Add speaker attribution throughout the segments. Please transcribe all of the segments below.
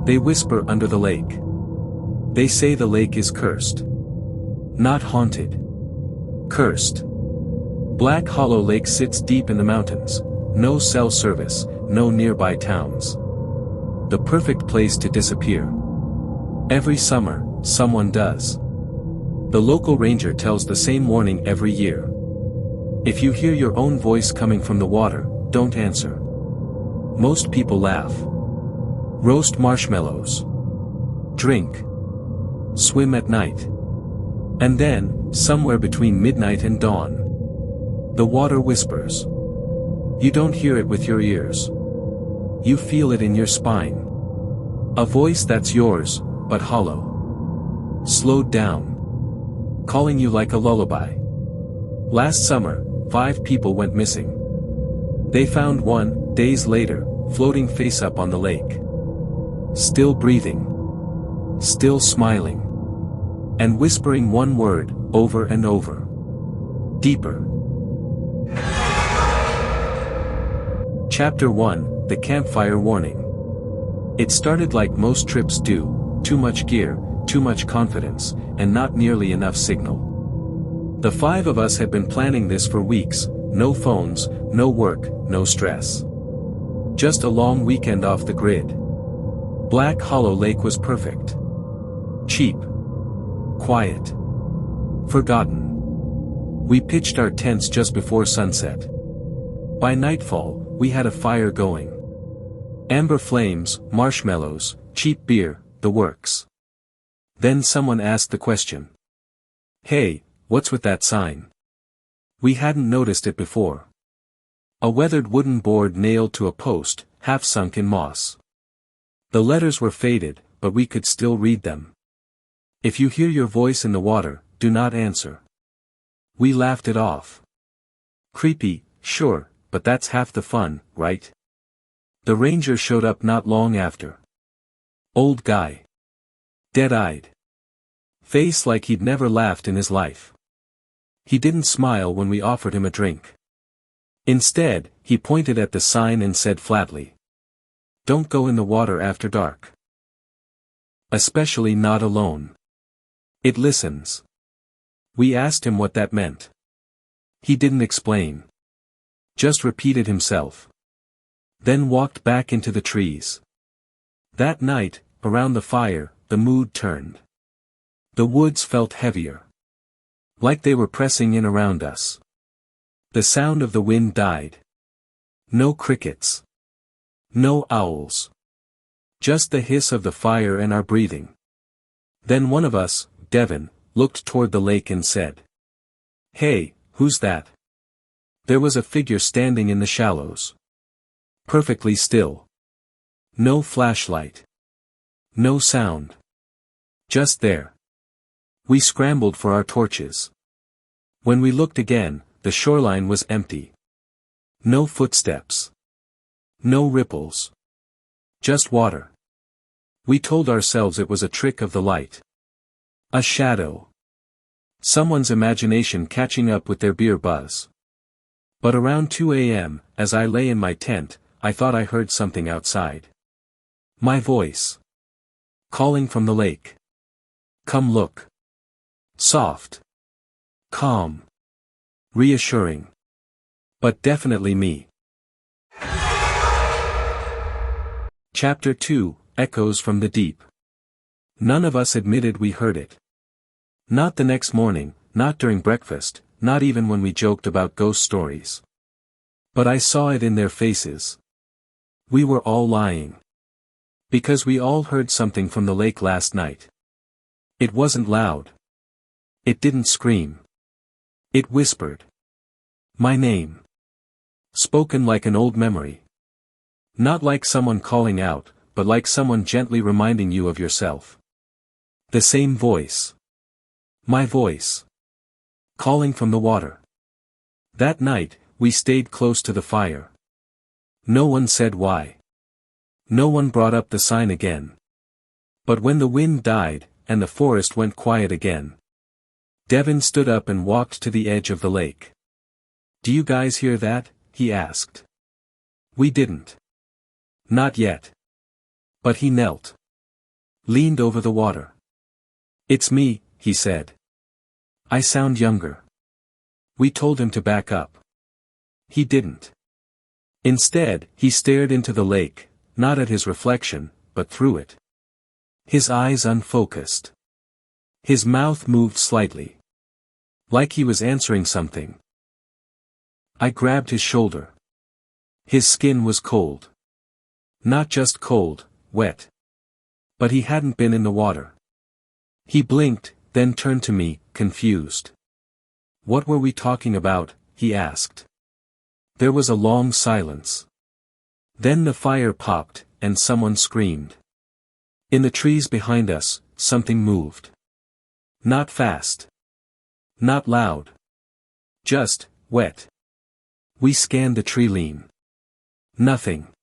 Speaker 1: They whisper under the lake. They say the lake is cursed. Not haunted. Cursed. Black Hollow Lake sits deep in the mountains, no cell service, no nearby towns. The perfect place to disappear. Every summer, someone does. The local ranger tells the same warning every year. If you hear your own voice coming from the water, don't answer. Most people laugh. Roast marshmallows. Drink. Swim at night. And then, somewhere between midnight and dawn, the water whispers. You don't hear it with your ears. You feel it in your spine. A voice that's yours, but hollow. Slowed down. Calling you like a lullaby. Last summer, 5 people went missing. They found one, days later, floating face up on the lake. Still breathing. Still smiling. And whispering one word, over and over. Deeper. Chapter 1, The Campfire Warning. It started like most trips do, too much gear, too much confidence, and not nearly enough signal. The 5 of us had been planning this for weeks, no phones, no work, no stress. Just a long weekend off the grid. Black Hollow Lake was perfect. Cheap. Quiet. Forgotten. We pitched our tents just before sunset. By nightfall, we had a fire going. Amber flames, marshmallows, cheap beer, the works. Then someone asked the question. Hey, what's with that sign? We hadn't noticed it before. A weathered wooden board nailed to a post, half sunk in moss. The letters were faded, but we could still read them. If you hear your voice in the water, do not answer. We laughed it off. Creepy, sure, but that's half the fun, right? The ranger showed up not long after. Old guy. Dead-eyed. Face like he'd never laughed in his life. He didn't smile when we offered him a drink. Instead, he pointed at the sign and said flatly. Don't go in the water after dark. Especially not alone. It listens. We asked him what that meant. He didn't explain. Just repeated himself. Then walked back into the trees. That night, around the fire, the mood turned. The woods felt heavier. Like they were pressing in around us. The sound of the wind died. No crickets. No owls. Just the hiss of the fire and our breathing. Then one of us, Devin, looked toward the lake and said. Hey, who's that? There was a figure standing in the shallows. Perfectly still. No flashlight. No sound. Just there. We scrambled for our torches. When we looked again, the shoreline was empty. No footsteps. No ripples. Just water. We told ourselves it was a trick of the light. A shadow. Someone's imagination catching up with their beer buzz. But around 2 a.m., as I lay in my tent, I thought I heard something outside. My voice. Calling from the lake. Come look. Soft. Calm. Reassuring. But definitely me. Chapter 2, Echoes from the Deep. None of us admitted we heard it. Not the next morning, not during breakfast, not even when we joked about ghost stories. But I saw it in their faces. We were all lying. Because we all heard something from the lake last night. It wasn't loud. It didn't scream. It whispered. My name. Spoken like an old memory. Not like someone calling out, but like someone gently reminding you of yourself. The same voice. My voice. Calling from the water. That night, we stayed close to the fire. No one said why. No one brought up the sign again. But when the wind died, and the forest went quiet again, Devin stood up and walked to the edge of the lake. Do you guys hear that? He asked. We didn't. Not yet. But he knelt. leaned over the water. "It's me," he said. "I sound younger." We told him to back up. He didn't. Instead, he stared into the lake, not at his reflection, but through it. His eyes unfocused. His mouth moved slightly. Like he was answering something. I grabbed his shoulder. His skin was cold. Not just cold, wet. But he hadn't been in the water. He blinked, then turned to me, confused. "What were we talking about?" he asked. There was a long silence. Then the fire popped, and someone screamed. In the trees behind us, something moved. Not fast. Not loud. Just, wet. We scanned the tree line. Nothing.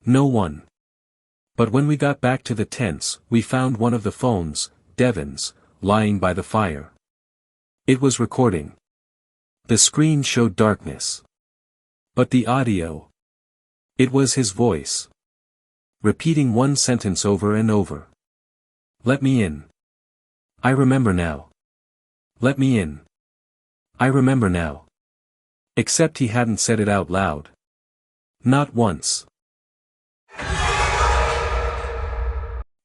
Speaker 1: No one. But when we got back to the tents, we found one of the phones, Devin's, lying by the fire. It was recording. The screen showed darkness. But the audio. It was his voice. Repeating one sentence over and over. "Let me in. I remember now. Let me in. I remember now." Except he hadn't said it out loud. Not once.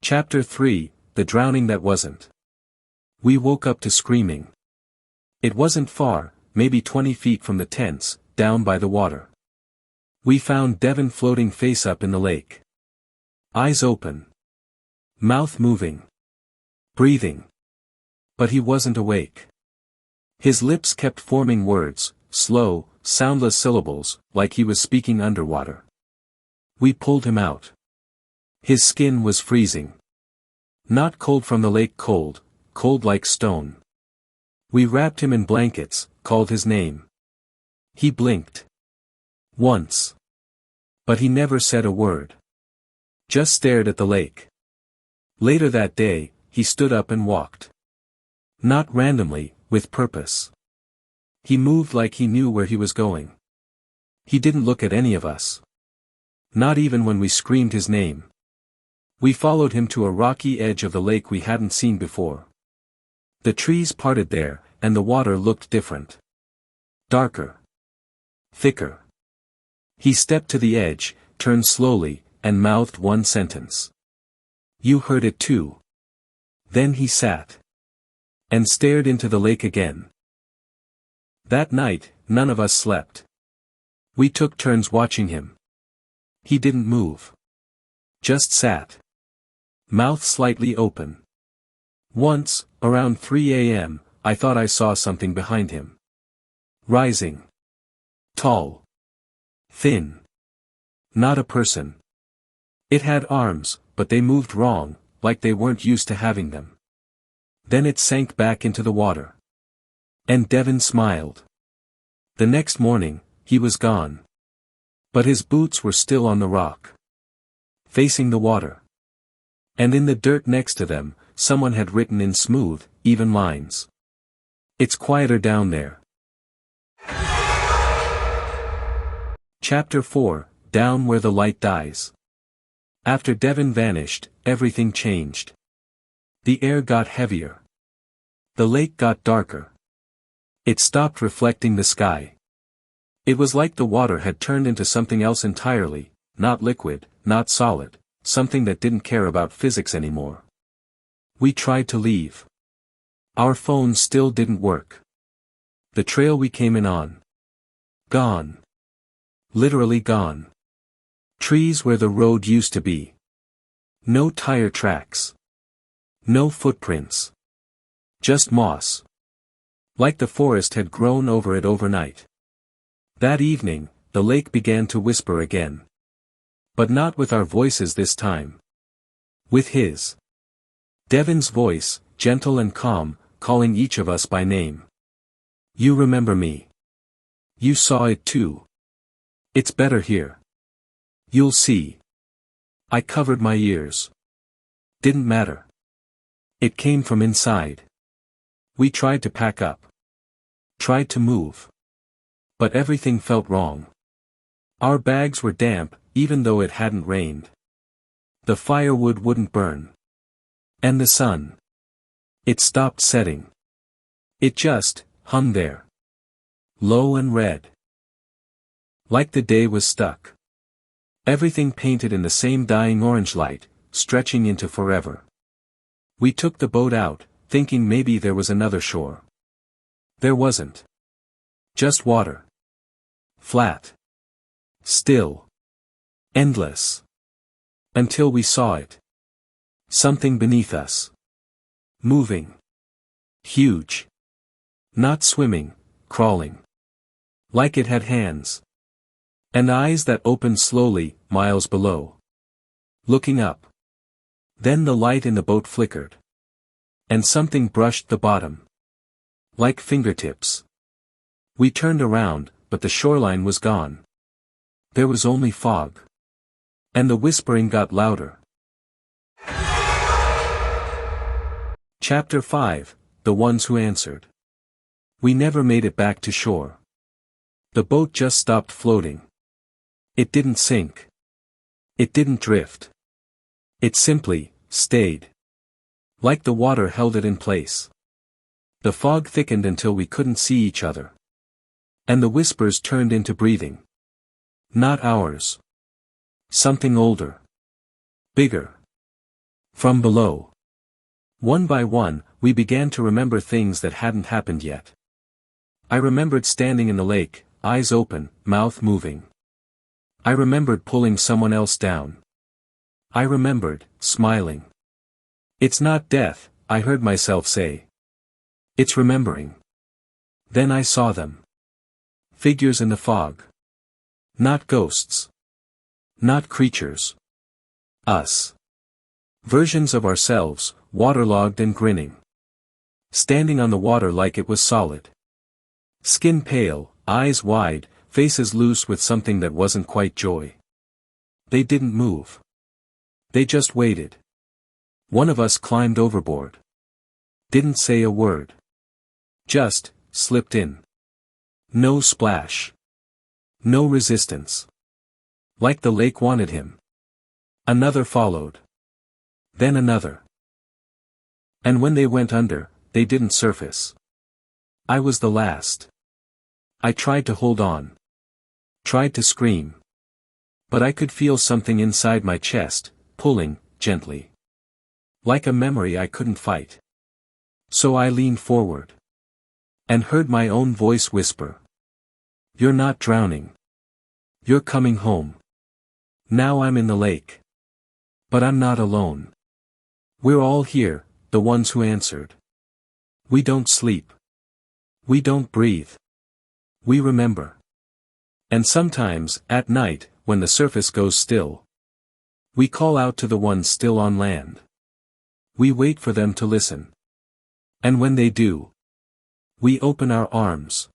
Speaker 1: Chapter 3, The Drowning That Wasn't. We woke up to screaming. It wasn't far, maybe 20 feet from the tents, down by the water. We found Devin floating face up in the lake. Eyes open. Mouth moving. Breathing. But he wasn't awake. His lips kept forming words, slow, soundless syllables, like he was speaking underwater. We pulled him out. His skin was freezing. Not cold from the lake cold, cold like stone. We wrapped him in blankets, called his name. He blinked. Once. But he never said a word. Just stared at the lake. Later that day, he stood up and walked. Not randomly, with purpose. He moved like he knew where he was going. He didn't look at any of us. Not even when we screamed his name. We followed him to a rocky edge of the lake we hadn't seen before. The trees parted there, and the water looked different. Darker. Thicker. He stepped to the edge, turned slowly, and mouthed one sentence. "You heard it too." Then he sat. And stared into the lake again. That night, none of us slept. We took turns watching him. He didn't move. Just sat. Mouth slightly open. Once, around 3 a.m., I thought I saw something behind him. Rising. Tall. Thin. Not a person. It had arms, but they moved wrong, like they weren't used to having them. Then it sank back into the water. And Devin smiled. The next morning, he was gone. But his boots were still on the rock. Facing the water. And in the dirt next to them, someone had written in smooth, even lines. "It's quieter down there." Chapter 4, Down Where the Light Dies. After Devin vanished, everything changed. The air got heavier. The lake got darker. It stopped reflecting the sky. It was like the water had turned into something else entirely, not liquid, not solid, something that didn't care about physics anymore. We tried to leave. Our phones still didn't work. The trail we came in on. Gone. Literally gone. Trees where the road used to be. No tire tracks. No footprints. Just moss. Like the forest had grown over it overnight. That evening, the lake began to whisper again. But not with our voices this time. With his. Devin's voice, gentle and calm, calling each of us by name. "You remember me. You saw it too. It's better here. You'll see." I covered my ears. Didn't matter. It came from inside. We tried to pack up. Tried to move. But everything felt wrong. Our bags were damp, even though it hadn't rained. The firewood wouldn't burn. And the sun. It stopped setting. It just hung there. Low and red. Like the day was stuck. Everything painted in the same dying orange light, stretching into forever. We took the boat out, thinking maybe there was another shore. There wasn't. Just water. Flat. Still. Endless. Until we saw it. Something beneath us. Moving. Huge. Not swimming, crawling. Like it had hands. And eyes that opened slowly, miles below. Looking up. Then the light in the boat flickered. And something brushed the bottom. Like fingertips. We turned around, but the shoreline was gone. There was only fog. And the whispering got louder. Chapter 5, The Ones Who Answered. We never made it back to shore. The boat just stopped floating. It didn't sink. It didn't drift. It simply stayed. Like the water held it in place. The fog thickened until we couldn't see each other. And the whispers turned into breathing. Not ours. Something older. Bigger. From below. One by one, we began to remember things that hadn't happened yet. I remembered standing in the lake, eyes open, mouth moving. I remembered pulling someone else down. I remembered smiling. It's not death, I heard myself say. It's remembering. Then I saw them. Figures in the fog. Not ghosts. Not creatures. Us. Versions of ourselves, waterlogged and grinning. Standing on the water like it was solid. Skin pale, eyes wide, faces loose with something that wasn't quite joy. They didn't move. They just waited. One of us climbed overboard. Didn't say a word. Just slipped in. No splash. No resistance. Like the lake wanted him. Another followed. Then another. And when they went under, they didn't surface. I was the last. I tried to hold on. Tried to scream. But I could feel something inside my chest, pulling, gently. Like a memory I couldn't fight. So I leaned forward. And heard my own voice whisper. You're not drowning. You're coming home. Now I'm in the lake. But I'm not alone. We're all here, the ones who answered. We don't sleep. We don't breathe. We remember. And sometimes, at night, when the surface goes still, we call out to the ones still on land. We wait for them to listen. And when they do, we open our arms.